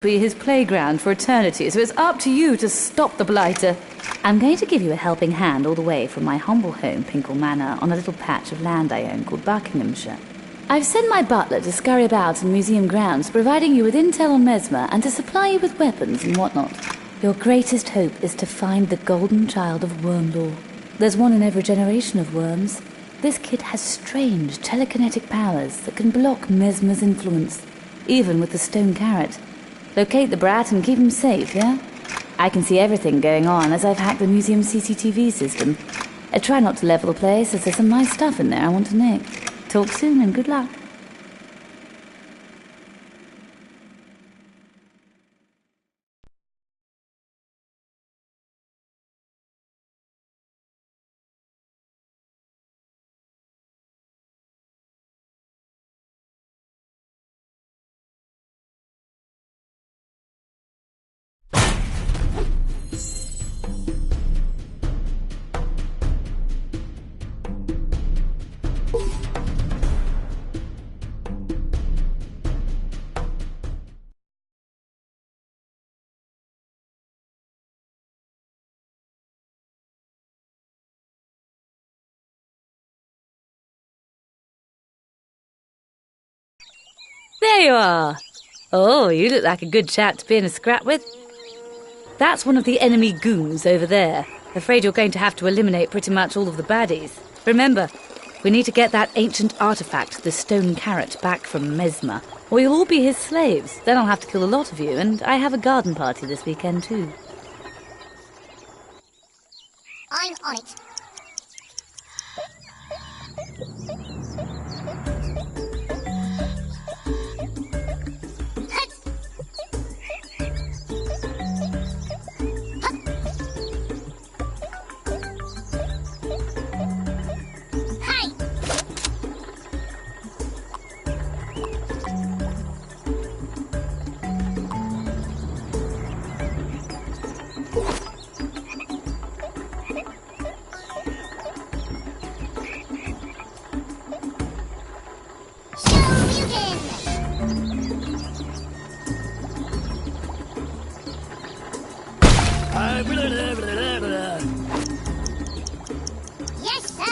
be his playground for eternity, so it's up to you to stop the blighter. I'm going to give you a helping hand all the way from my humble home, Pinkle Manor, on a little patch of land I own called Buckinghamshire. I've sent my butler to scurry about in museum grounds, providing you with intel on Mesmer and to supply you with weapons and whatnot. Your greatest hope is to find the golden child of Wormlore. There's one in every generation of worms. This kid has strange telekinetic powers that can block Mesmer's influence, even with the stone carrot. Locate the brat and keep him safe, yeah? I can see everything going on as I've hacked the museum CCTV system. Try not to level the place, as there's some nice stuff in there I want to nick. Talk soon and good luck. There you are. Oh, you look like a good chap to be in a scrap with. That's one of the enemy goons over there. Afraid you're going to have to eliminate pretty much all of the baddies. Remember, we need to get that ancient artifact, the stone carrot, back from Mesmer, or you'll all be his slaves. Then I'll have to kill a lot of you, and I have a garden party this weekend too. I'm on it. Yes, sir.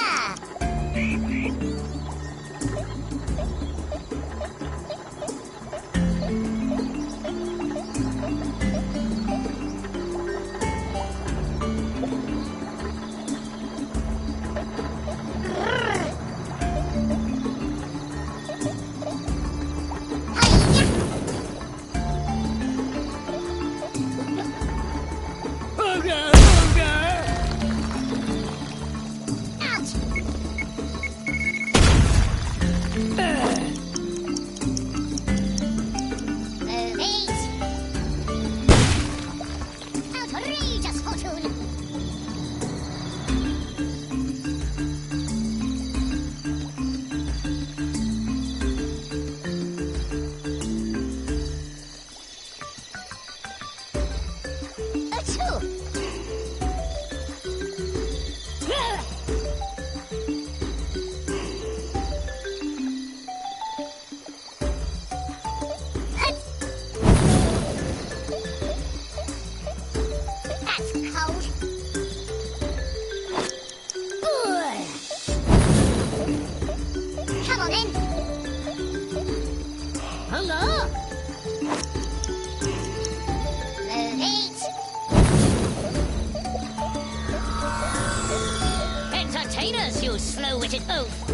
Entertainers, you slow-witted oaf!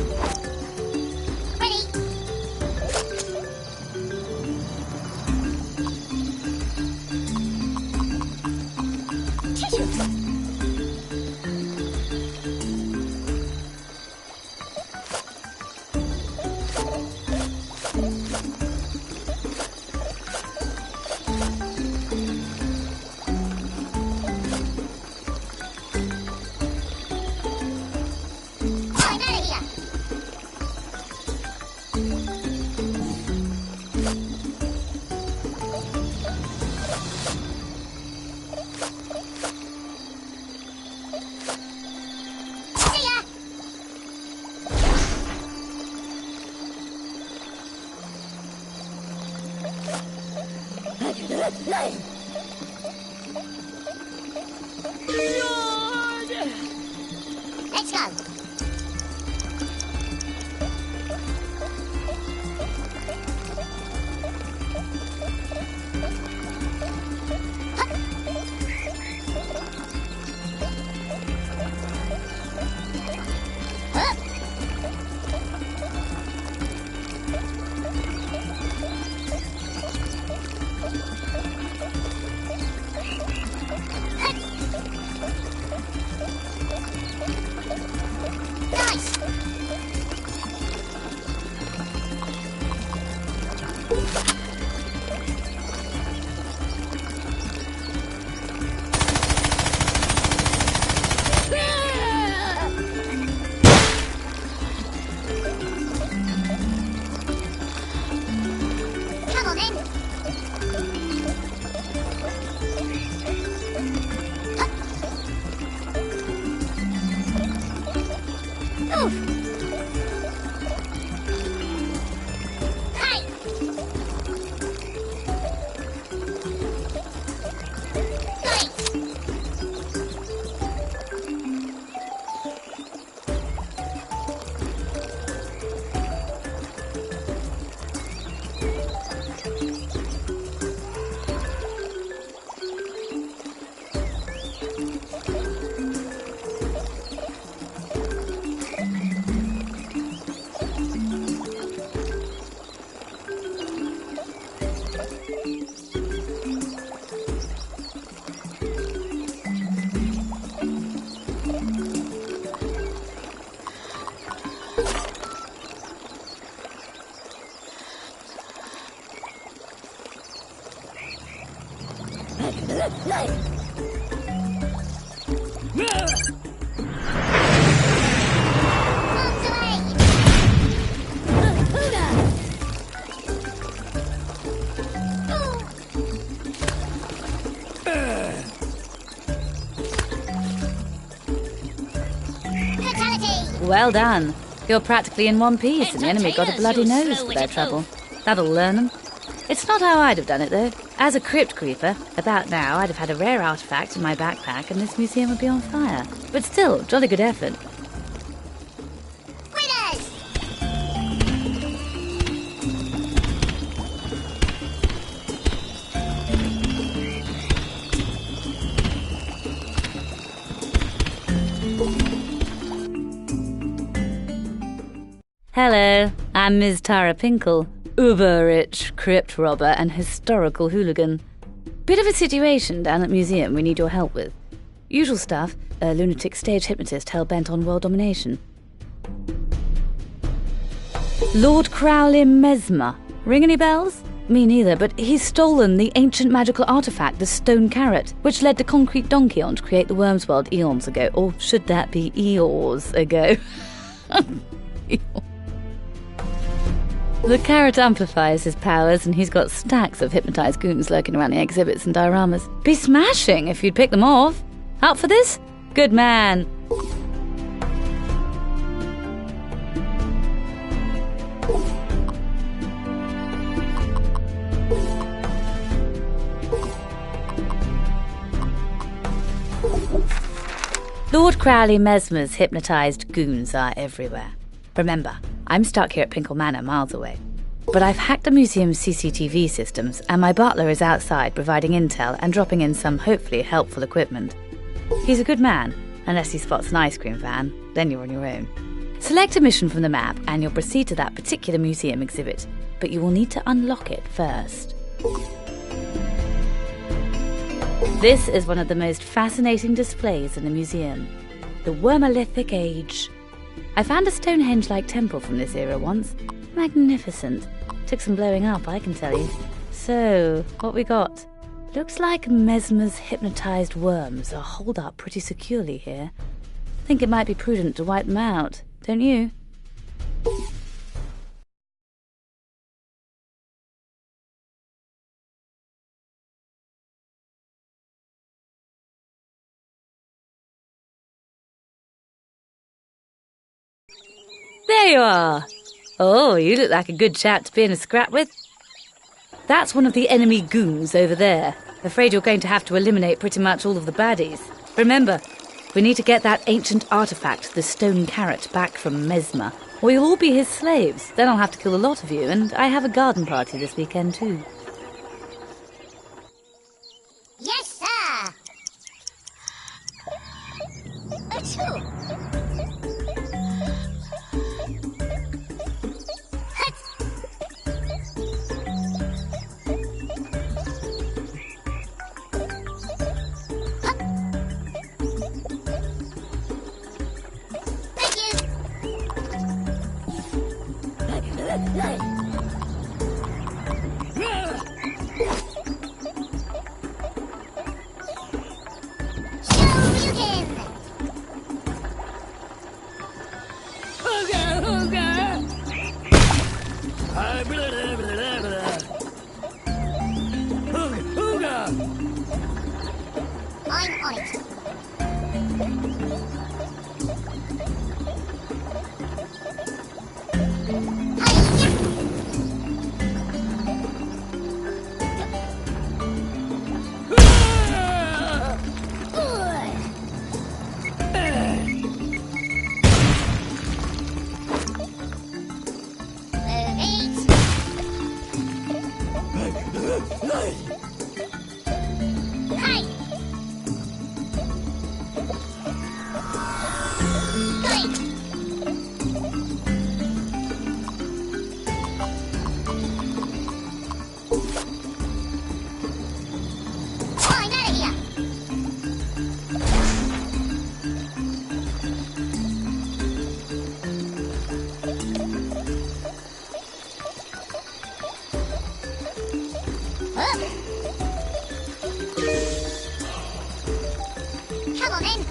Ready! I'm out of here! Let's go. Nice. Come on then. Oof. Hey. Nice. Arms away. Fatality. Well done. You're practically in one piece, and the enemy got a bloody nose for their trouble. That'll learn them. It's not how I'd have done it, though. As a crypt creeper, about now I'd have had a rare artifact in my backpack and this museum would be on fire. But still, jolly good effort. Winners. Hello, I'm Ms. Tara Pinkle, uber-rich crypt robber and historical hooligan. Bit of a situation down at museum we need your help with. Usual stuff, a lunatic stage hypnotist hell-bent on world domination. Lord Crowley Mesmer. Ring any bells? Me neither, but he's stolen the ancient magical artifact, the stone carrot, which led the concrete donkey on to create the Worms world eons ago. Or should that be eons ago? The carrot amplifies his powers, and he's got stacks of hypnotised goons lurking around the exhibits and dioramas. Be smashing if you'd pick them off. Up for this? Good man. Lord Crowley Mesmer's hypnotised goons are everywhere. Remember, I'm stuck here at Pinkle Manor, miles away. But I've hacked the museum's CCTV systems, and my butler is outside providing intel and dropping in some hopefully helpful equipment. He's a good man, unless he spots an ice cream van, then you're on your own. Select a mission from the map and you'll proceed to that particular museum exhibit, but you will need to unlock it first. This is one of the most fascinating displays in the museum, the Wormolithic Age. I found a Stonehenge-like temple from this era once. Magnificent. Took some blowing up, I can tell you. So, what we got? Looks like Mesmer's hypnotised worms are holed up pretty securely here. Think it might be prudent to wipe them out, don't you? There you are! Oh, you look like a good chap to be in a scrap with. That's one of the enemy goons over there. Afraid you're going to have to eliminate pretty much all of the baddies. Remember, we need to get that ancient artifact, the stone carrot, back from Mesmer, or you'll all be his slaves. Then I'll have to kill a lot of you, and I have a garden party this weekend too. Yes, sir. Achoo. I'm on it. Come on then.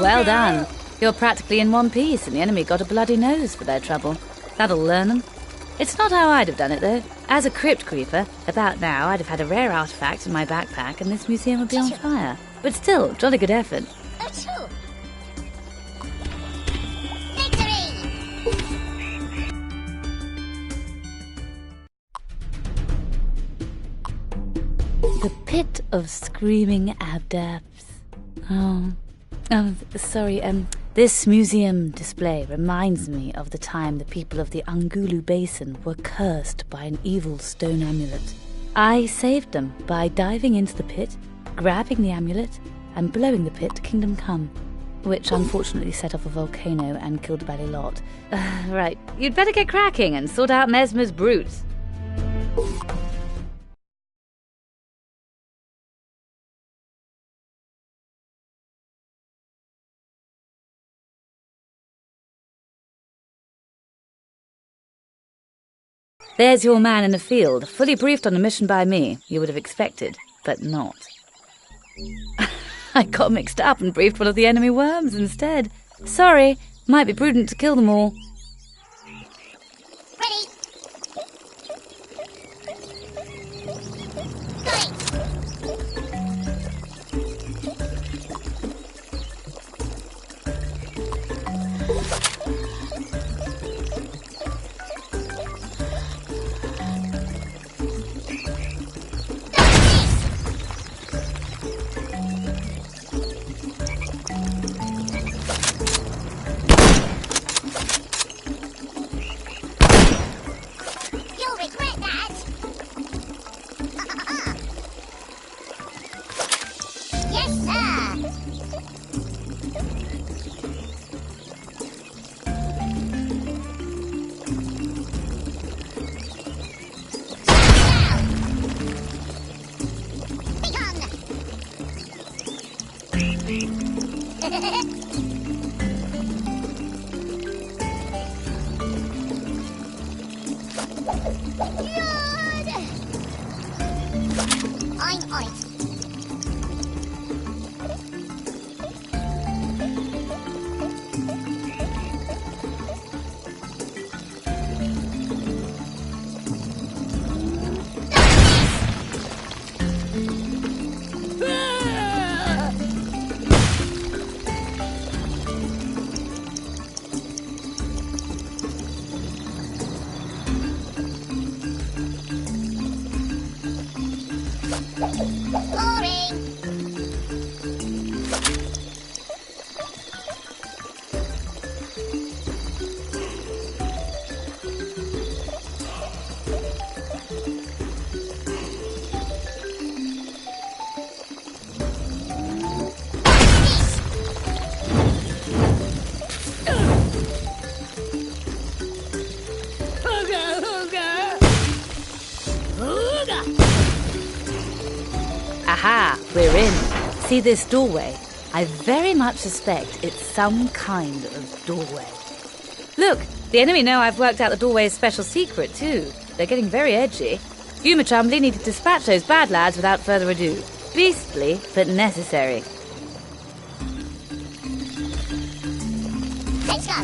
Well done. You're practically in one piece, and the enemy got a bloody nose for their trouble. That'll learn them. It's not how I'd have done it, though. As a crypt creeper, about now I'd have had a rare artifact in my backpack, and this museum would be on fire. But still, jolly good effort. The Pit of Screaming Abdabs. Sorry, this museum display reminds me of the time the people of the Angulu Basin were cursed by an evil stone amulet. I saved them by diving into the pit, grabbing the amulet, and blowing the pit to Kingdom Come, which unfortunately set off a volcano and killed the bally lot. Right, you'd better get cracking and sort out Mesmer's brutes. There's your man in the field, fully briefed on a mission by me. You would have expected, but not. I got mixed up and briefed one of the enemy worms instead. Sorry, might be prudent to kill them all. Ready. Going. Yes, sir. I'm on it. Boring. Aha, we're in. See this doorway? I very much suspect it's some kind of doorway. Look, the enemy know I've worked out the doorway's special secret too. They're getting very edgy. You, Machumbly, need to dispatch those bad lads without further ado. Beastly, but necessary. Let's go.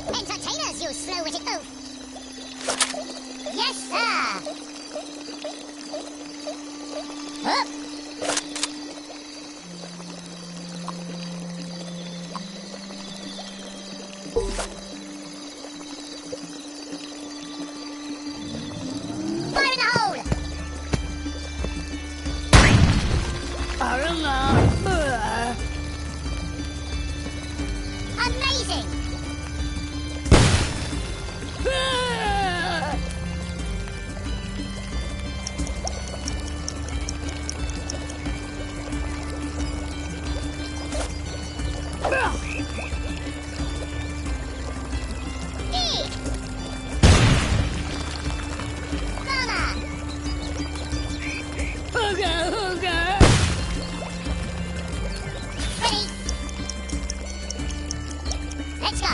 Entertainers, you slow-witted oaf! Yes, sir! Up! Fire in the hole! Amazing! Ready? Let's go.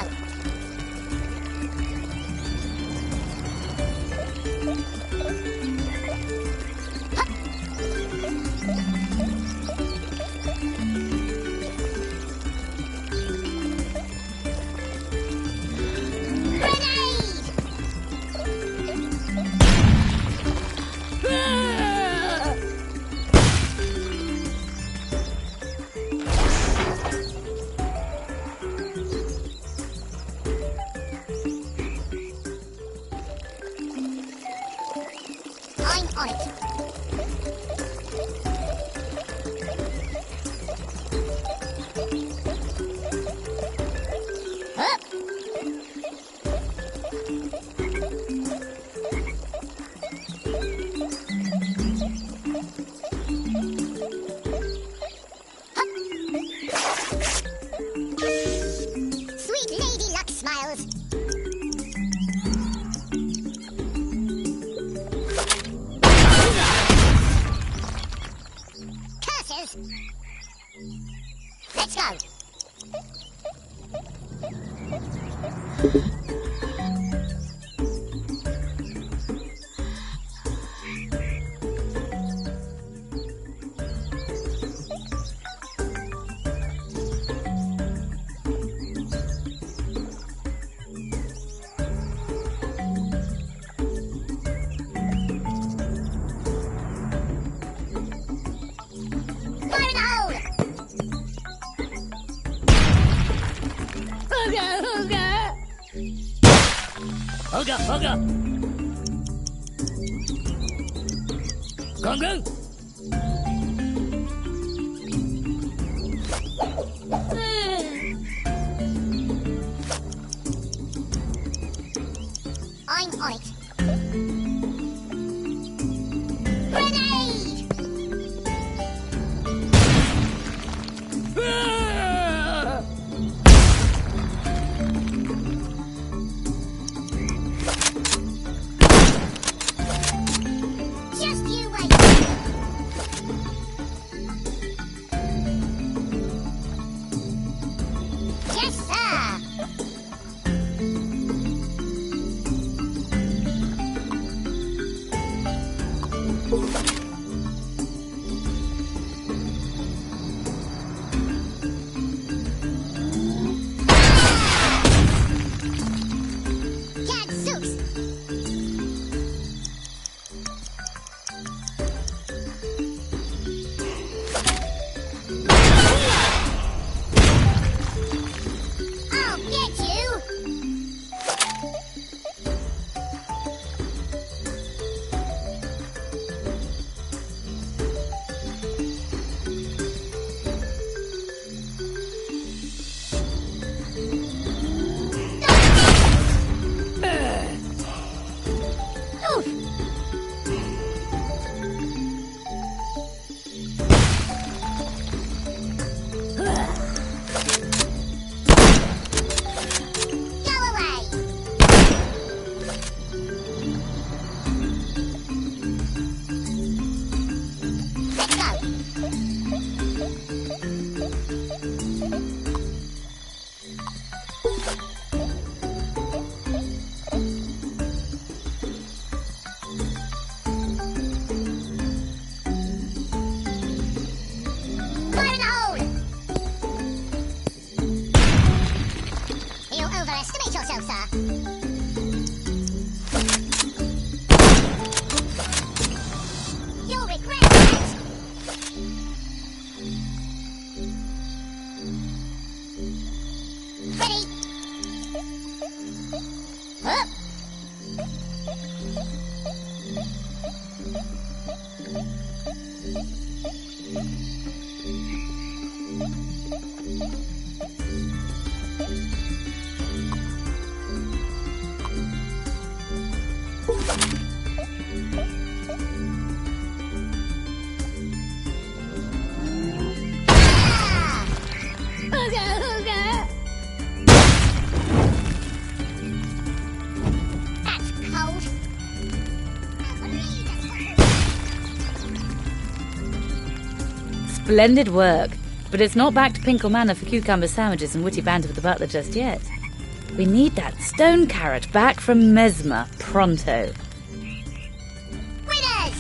I'm on it. Up. Sweet lady luck smiles. Let's go. Fire in the hole! Hugger, hugger. Congo. I'm on it. Grenade! Just you wait. Yes, sir. Gadzooks! I'll get you! Go away! Let's go! Fire in the hole! You overestimate yourself, sir. You'll regret that. Ready? Up. Ah! That's cold. Splendid work. But it's not back to Pinkle Manor for cucumber sandwiches and witty banter with the butler just yet. We need that stone carrot back from Mesmer pronto. Winners!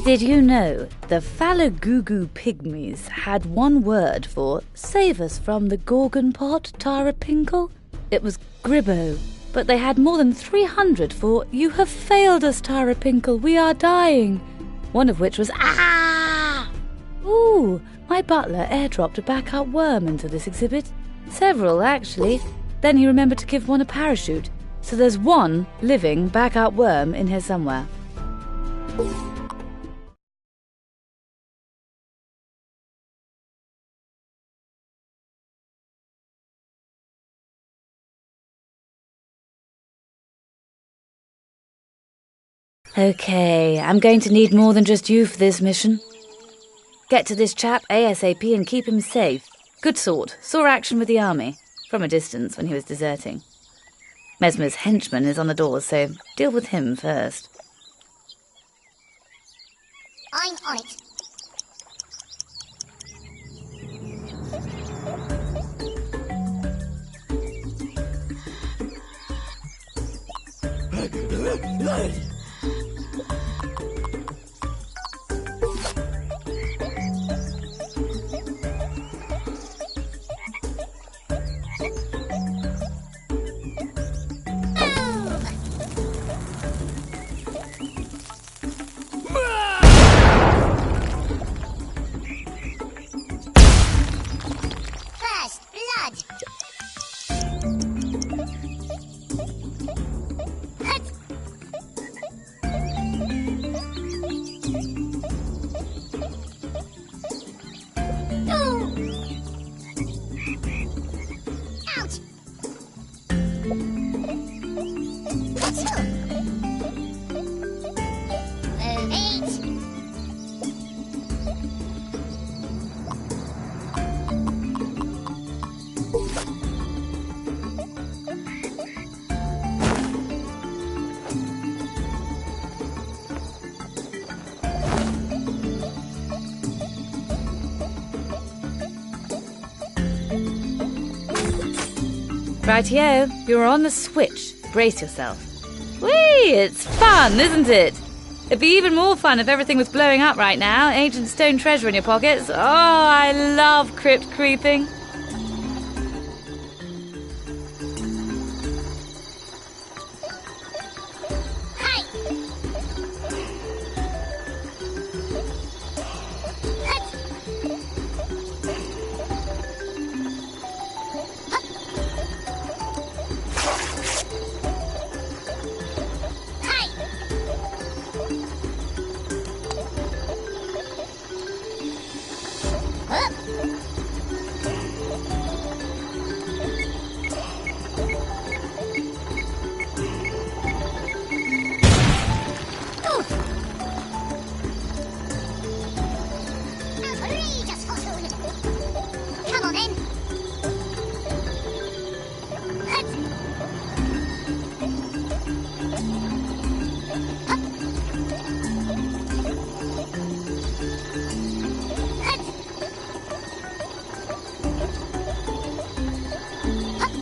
Did you know the Falagugu pygmies had one word for save us from the Gorgon pot, Tara Pinkle? It was Gribbo. But they had more than 300 for you have failed us, Tara Pinkle, we are dying. One of which was ah! Ooh, my butler airdropped a backup worm into this exhibit. Several, actually. Then he remembered to give one a parachute. So there's one living backup worm in here somewhere. Okay, I'm going to need more than just you for this mission. Get to this chap ASAP and keep him safe. Good sort. Saw action with the army. From a distance when he was deserting. Mesmer's henchman is on the doors, so deal with him first. I'm on it. First blood. Hut. Ooh. Ouch. Achoo. Move it. Rightio, you're on the switch. Brace yourself. Whee! It's fun, isn't it? It'd be even more fun if everything was blowing up right now. Ancient stone treasure in your pockets. Oh, I love crypt creeping. Hi. Hut. Hi. Up. Oof. Outrageous fortune. Come on then. Hut. Hup. Hut. Hup.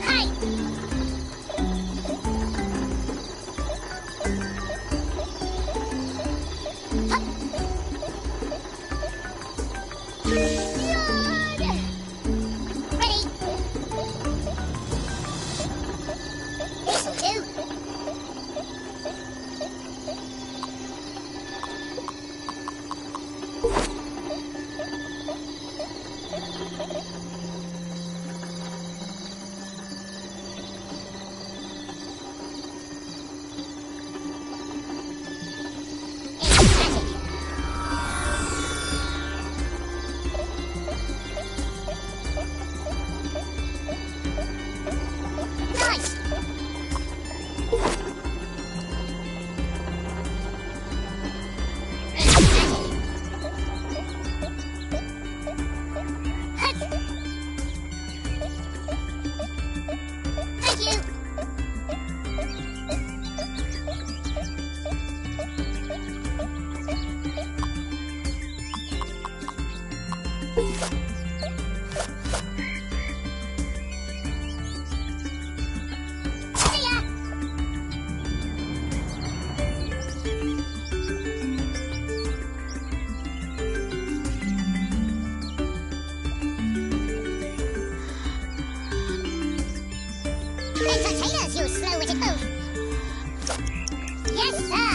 Hi. Hup. Yard. Ready. This'll do. It's magic. Nice. It's magic. Hut. Thank you. See ya. Entertainers, you slow-witted oaf. Yes, sir.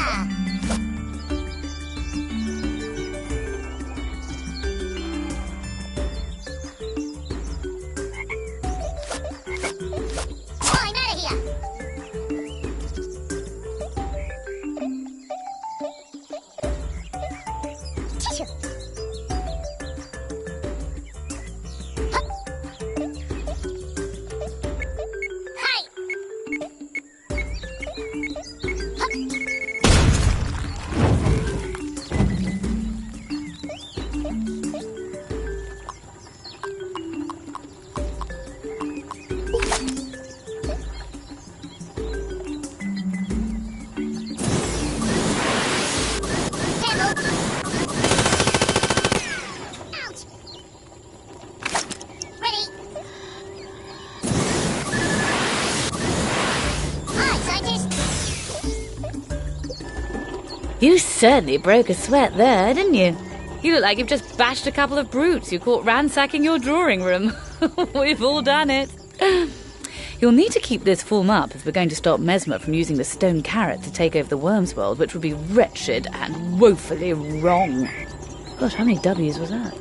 certainly broke a sweat there, didn't you? You look like you've just bashed a couple of brutes you caught ransacking your drawing room. We've all done it. You'll need to keep this form up if we're going to stop Mesmer from using the stone carrot to take over the worm's world, which would be wretched and woefully wrong. Gosh, how many W's was that?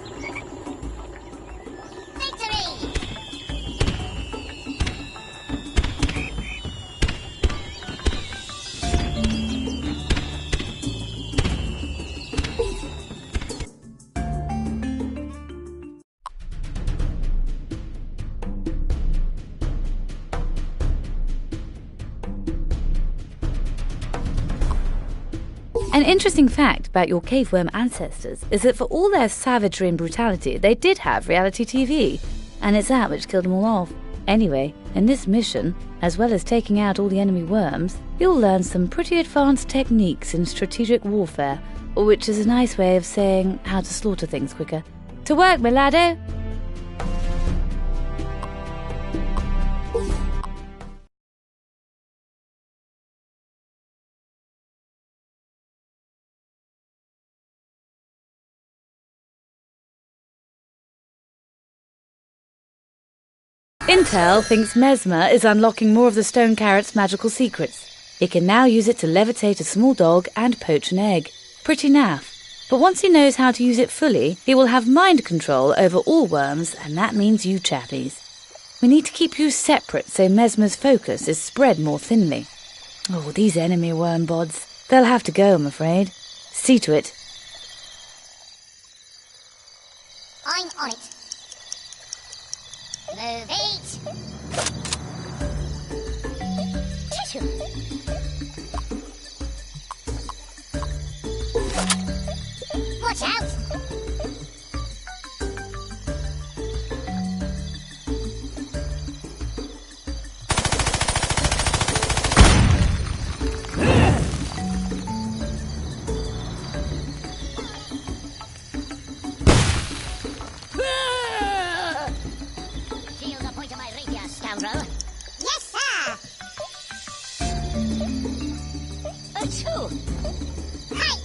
An interesting fact about your caveworm ancestors is that for all their savagery and brutality, they did have reality TV, and it's that which killed them all off. Anyway, in this mission, as well as taking out all the enemy worms, you'll learn some pretty advanced techniques in strategic warfare, which is a nice way of saying how to slaughter things quicker. To work, my laddo! Intel thinks Mesmer is unlocking more of the stone carrot's magical secrets. It can now use it to levitate a small dog and poach an egg. Pretty naff. But once he knows how to use it fully, he will have mind control over all worms, and that means you chappies. We need to keep you separate so Mesmer's focus is spread more thinly. Oh, these enemy worm bods. They'll have to go, I'm afraid. See to it. I'm on it. Move it. Tissue. Watch out. Yes, sir! Achoo! Hi!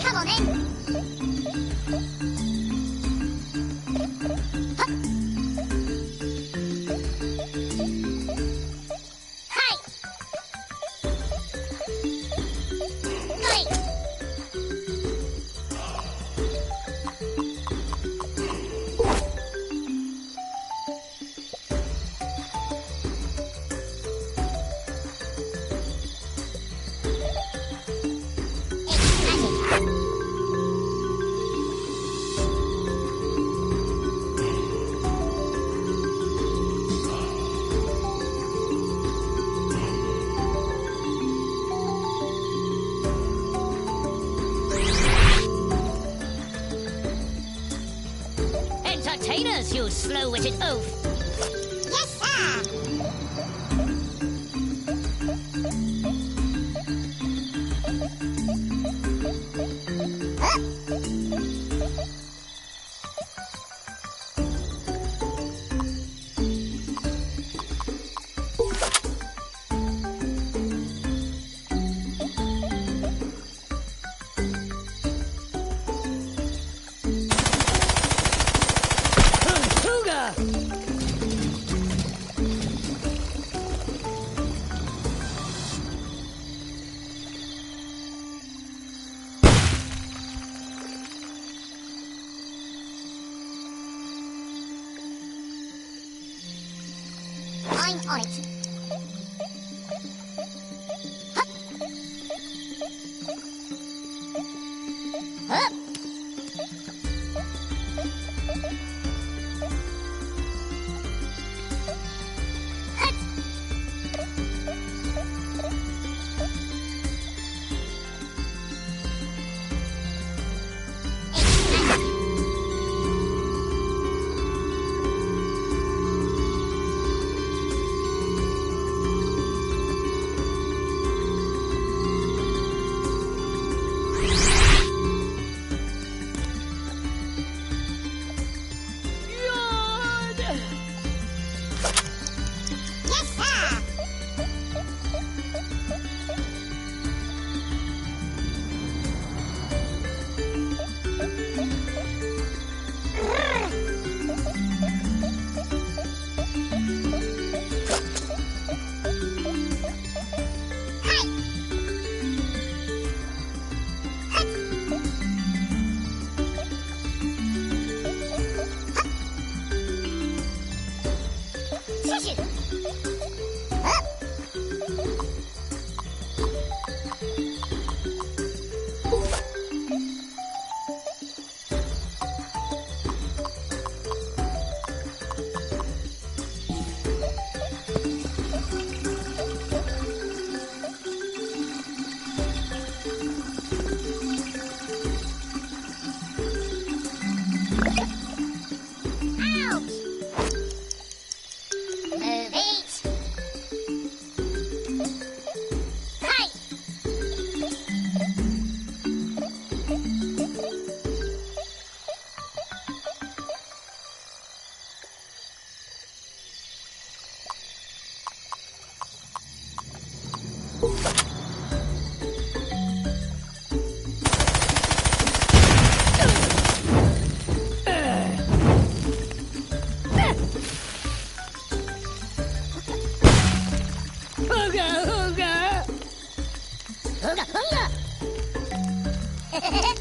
Come on in. Hi. Oi. Entertainers, you slow-witted oaf! Yes, sir! I'm on it. Come on in.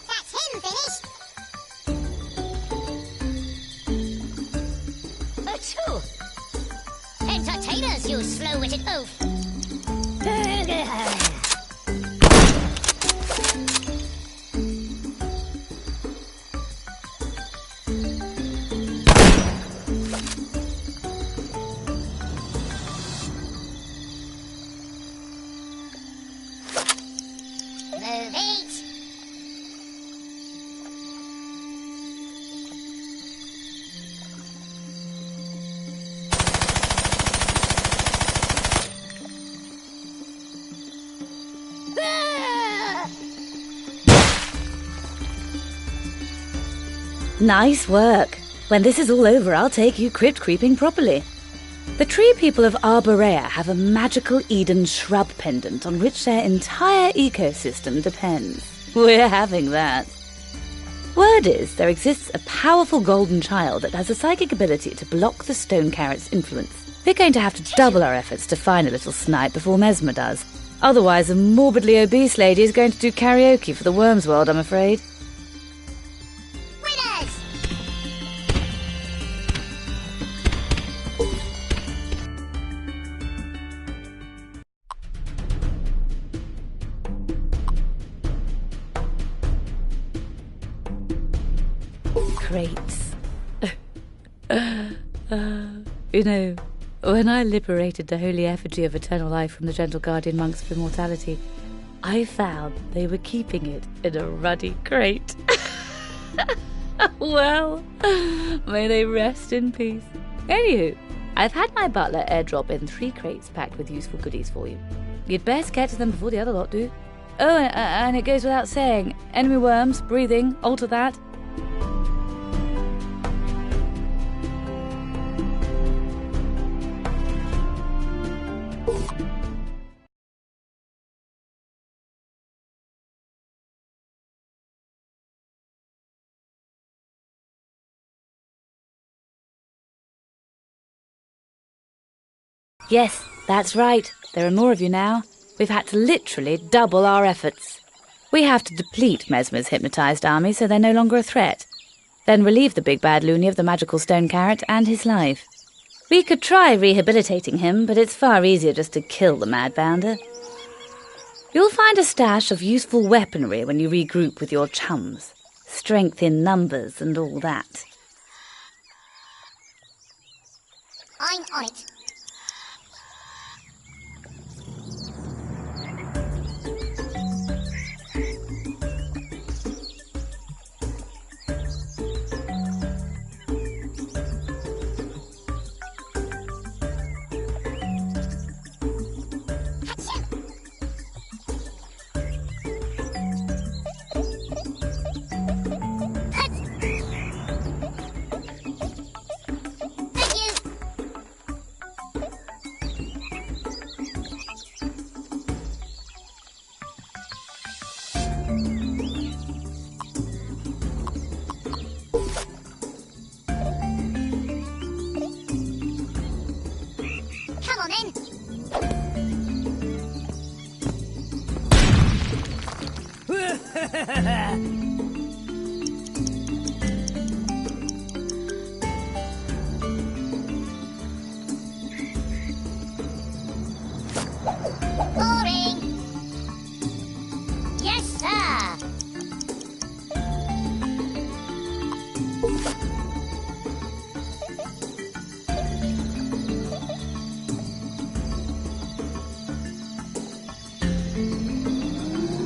That's him finished. Achoo! Entertainers, you slow-witted oaf. Move it. Nice work. When this is all over, I'll take you crypt creeping properly. The tree people of Arborea have a magical Eden shrub pendant on which their entire ecosystem depends. We're having that. Word is, there exists a powerful golden child that has a psychic ability to block the stone carrot's influence. We're going to have to double our efforts to find a little snipe before Mesmer does. Otherwise, a morbidly obese lady is going to do karaoke for the Worms World, I'm afraid. Winners! Crates. You know, when I liberated the holy effigy of eternal life from the gentle guardian monks of immortality, I found they were keeping it in a ruddy crate. Well, may they rest in peace. Anywho, I've had my butler airdrop in 3 crates packed with useful goodies for you. You'd best get to them before the other lot do. Oh, and it goes without saying, enemy worms, breathing, alter that. Yes, that's right. There are more of you now. We've had to literally double our efforts. We have to deplete Mesmer's hypnotised army so they're no longer a threat. Then relieve the big bad loony of the magical stone carrot and his life. We could try rehabilitating him, but it's far easier just to kill the mad bounder. You'll find a stash of useful weaponry when you regroup with your chums. Strength in numbers and all that. I'm on it. Come on then. Boring. Yes, sir.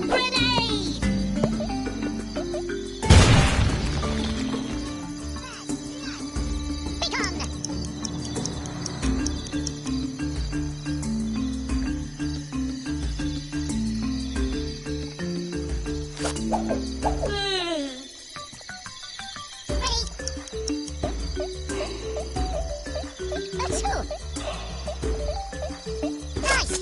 Grenade! Begun! Ready? Achoo! Nice!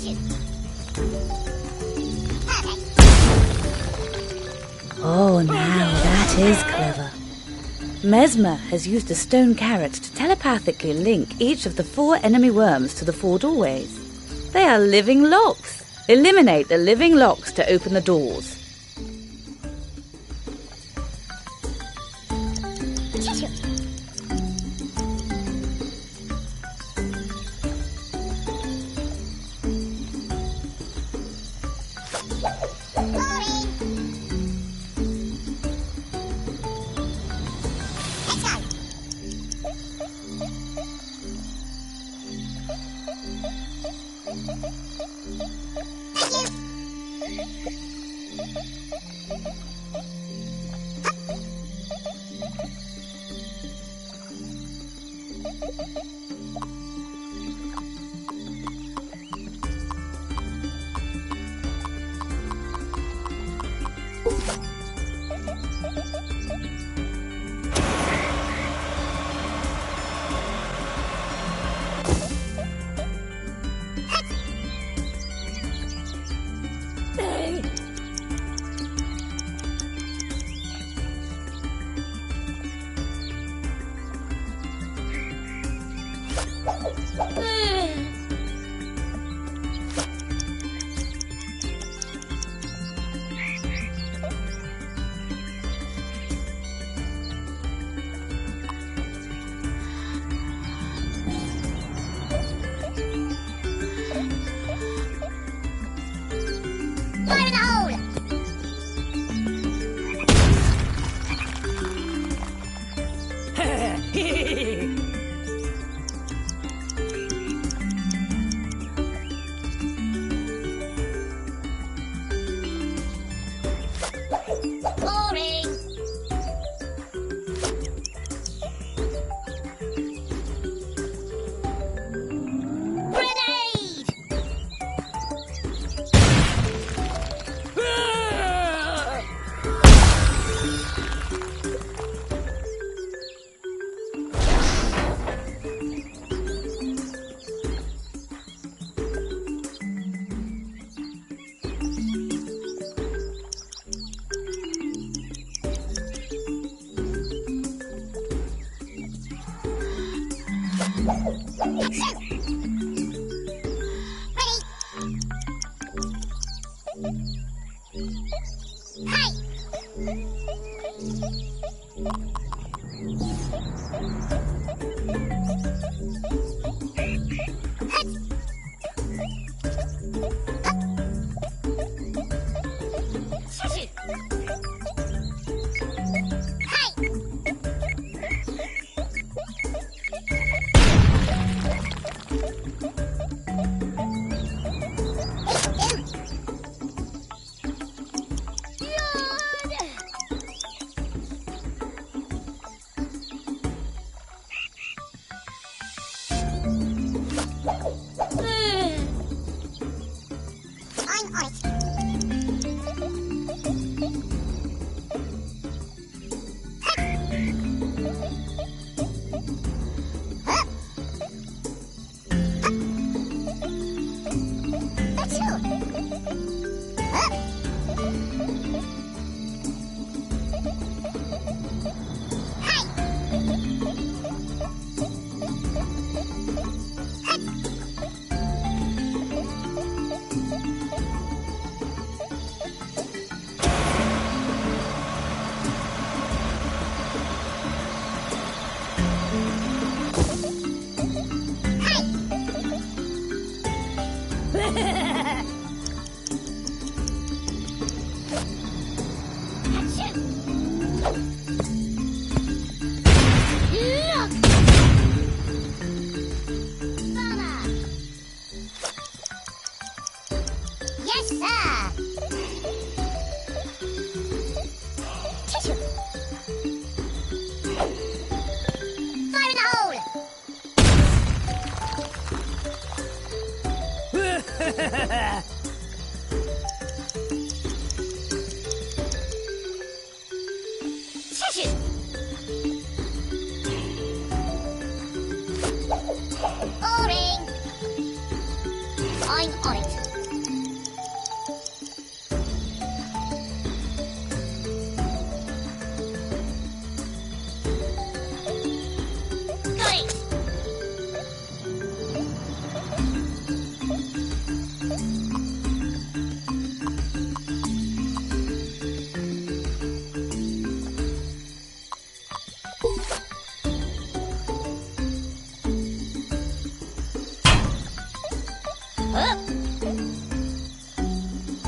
Perfect. Oh, now that is clever. Mesmer has used a stone carrot to telepathically link each of the 4 enemy worms to the 4 doorways. They are living locks. Eliminate the living locks to open the doors. Tissue. Boring. Let's go. Thank you. Fire in the hole!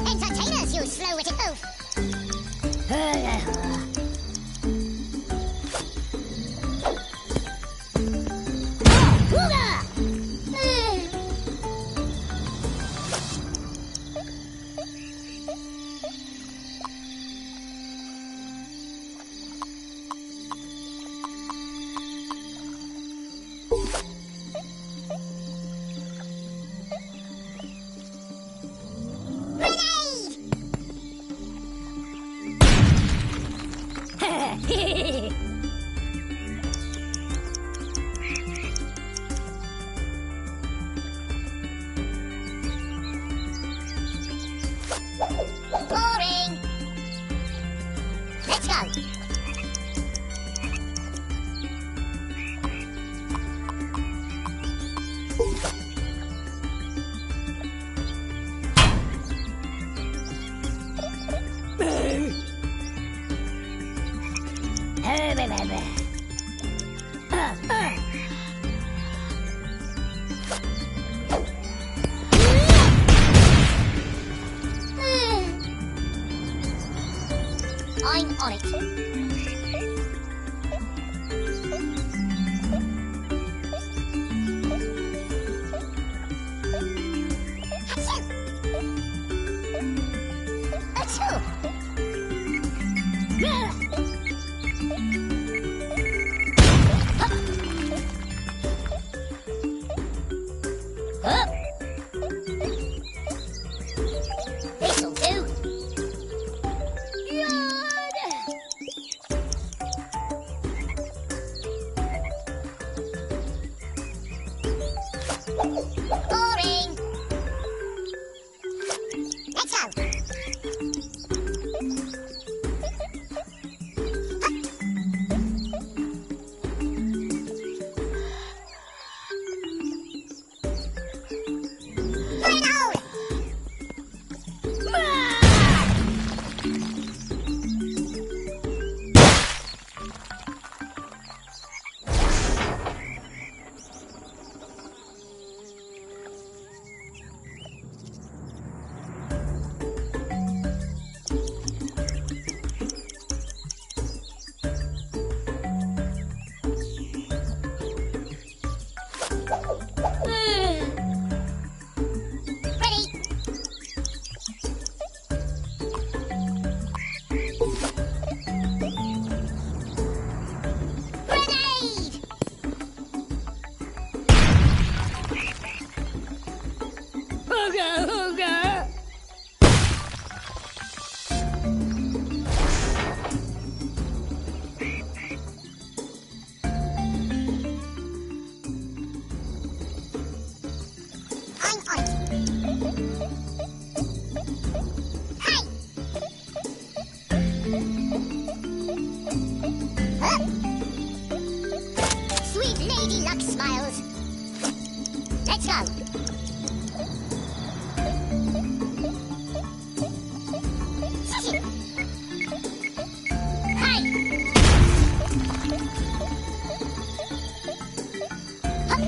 Entertainers, you slow-witted oaf! Boring! Let's go! I'm on it. Achoo! This'll do. Boring. Let's go. Ooga, ooga. I'm on it. Hey! Huh? Sweet Lady Luck smiles. Let's go. Sissy. Hey! Hup.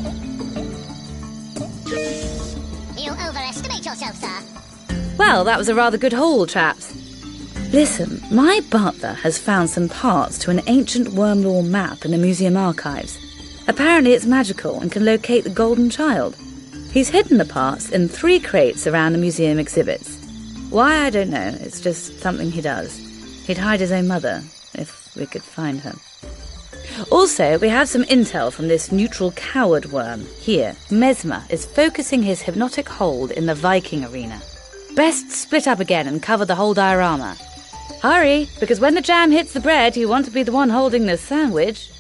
You overestimate yourself, sir. Well, that was a rather good haul, chaps. Listen, my butler has found some parts to an ancient Wormlore map in the museum archives. Apparently it's magical and can locate the Golden Child. He's hidden the parts in 3 crates around the museum exhibits. Why, I don't know. It's just something he does. He'd hide his own mother, if we could find her. Also, we have some intel from this neutral coward worm. Here, Mesmer is focusing his hypnotic hold in the Viking arena. Best split up again and cover the whole diorama. Hurry, because when the jam hits the bread, you want to be the one holding the sandwich.